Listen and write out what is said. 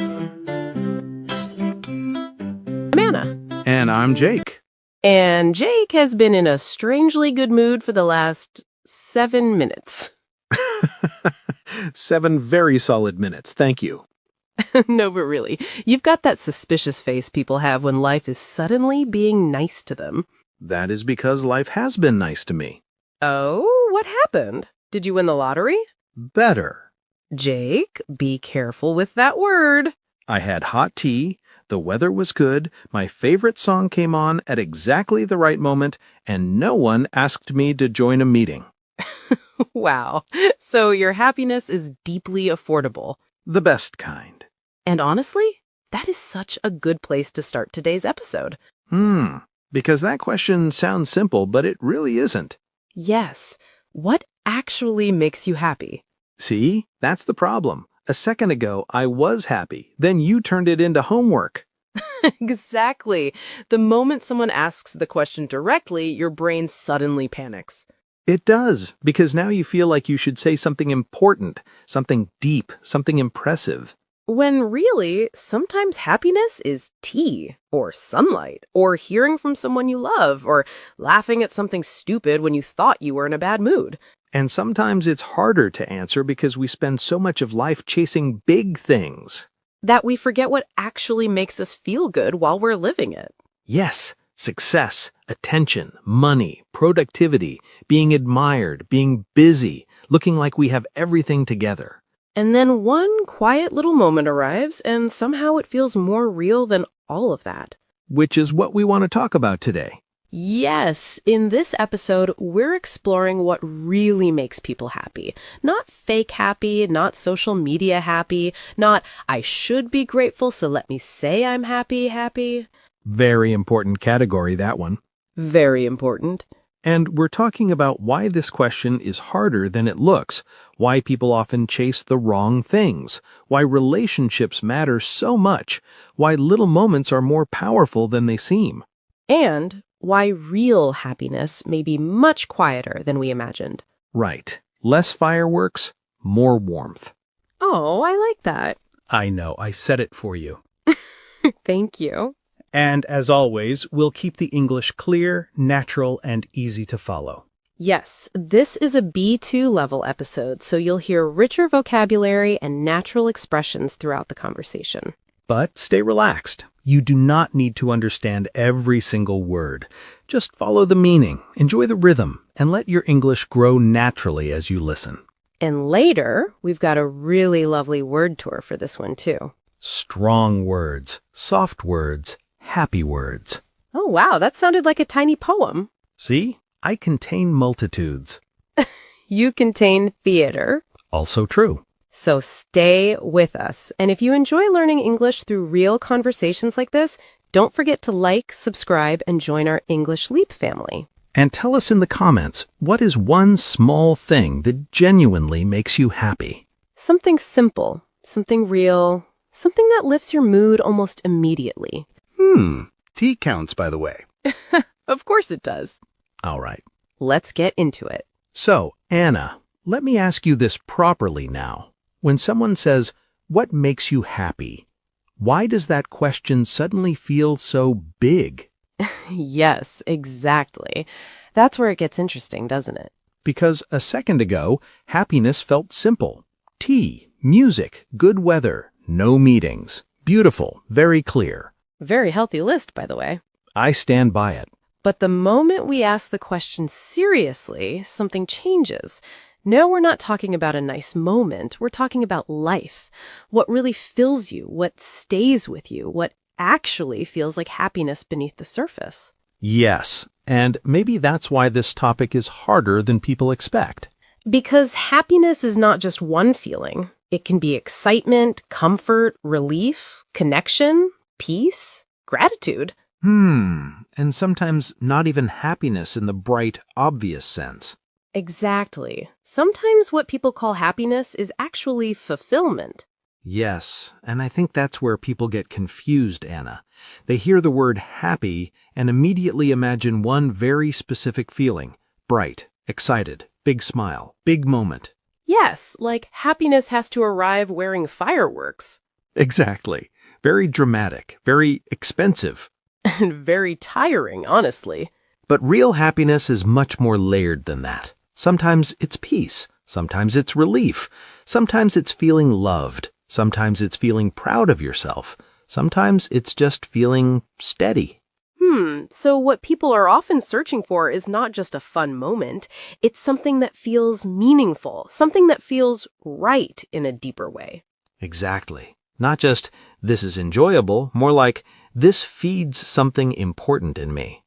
I'm Anna. And I'm Jake. And Jake has been in a strangely good mood for the last 7 minutes. 7 very solid minutes, thank you. No, but really, you've got that suspicious face people have when life is suddenly being nice to them. That is because life has been nice to me. Oh, what happened? Did you win the lottery? Better. Jake, be careful with that word. I had hot tea, the weather was good, my favorite song came on at exactly the right moment, and no one asked me to join a meeting. Wow. So your happiness is deeply affordable. The best kind. And honestly, that is such a good place to start today's episode. Because that question sounds simple, but it really isn't. Yes. What actually makes you happy? See, that's the problem. A second ago, I was happy. Then you turned it into homework. Exactly. The moment someone asks the question directly, your brain suddenly panics. It does, because now you feel like you should say something important, something deep, something impressive. When really, sometimes happiness is tea, or sunlight, or hearing from someone you love, or laughing at something stupid when you thought you were in a bad mood. And sometimes it's harder to answer because we spend so much of life chasing big things. That we forget what actually makes us feel good while we're living it. Yes, success, attention, money, productivity, being admired, being busy, looking like we have everything together. And then one quiet little moment arrives, and somehow it feels more real than all of that. Which is what we want to talk about today. Yes, in this episode, we're exploring what really makes people happy. Not fake happy, not social media happy, not I should be grateful, so let me say I'm happy. Very important category, that one. Very important. And we're talking about why this question is harder than it looks, why people often chase the wrong things, why relationships matter so much, why little moments are more powerful than they seem. And why real happiness may be much quieter than we imagined. Right. Less fireworks, more warmth. Oh, I like that. I know, I said it for you. Thank you. And as always, we'll keep the English clear, natural, and easy to follow. Yes, this is a B2 level episode, so you'll hear richer vocabulary and natural expressions throughout the conversation. But stay relaxed. You do not need to understand every single word. Just follow the meaning, enjoy the rhythm, and let your English grow naturally as you listen. And later, we've got a really lovely word tour for this one, too. Strong words, soft words, happy words. Oh, wow, that sounded like a tiny poem. See? I contain multitudes. You contain theater. Also true. So stay with us. And if you enjoy learning English through real conversations like this, don't forget to like, subscribe, and join our English Leap family. And tell us in the comments, what is one small thing that genuinely makes you happy? Something simple, something real, something that lifts your mood almost immediately. Tea counts, by the way. Of course it does. All right. Let's get into it. So, Anna, let me ask you this properly now. When someone says, "What makes you happy?" why does that question suddenly feel so big? Yes, exactly. That's where it gets interesting, doesn't it? Because a second ago, happiness felt simple. Tea, music, good weather, no meetings. Beautiful, very clear. Very healthy list, by the way. I stand by it. But the moment we ask the question seriously, something changes. No, we're not talking about a nice moment. We're talking about life. What really fills you, what stays with you, what actually feels like happiness beneath the surface. Yes, and maybe that's why this topic is harder than people expect. Because happiness is not just one feeling. It can be excitement, comfort, relief, connection, peace, gratitude. And sometimes not even happiness in the bright, obvious sense. Exactly. Sometimes what people call happiness is actually fulfillment. Yes, and I think that's where people get confused, Anna. They hear the word happy and immediately imagine one very specific feeling. Bright, excited, big smile, big moment. Yes, like happiness has to arrive wearing fireworks. Exactly. Very dramatic, very expensive. And very tiring, honestly. But real happiness is much more layered than that. Sometimes it's peace. Sometimes it's relief. Sometimes it's feeling loved. Sometimes it's feeling proud of yourself. Sometimes it's just feeling steady. So what people are often searching for is not just a fun moment. It's something that feels meaningful, something that feels right in a deeper way. Exactly. Not just, this is enjoyable, more like, this feeds something important in me.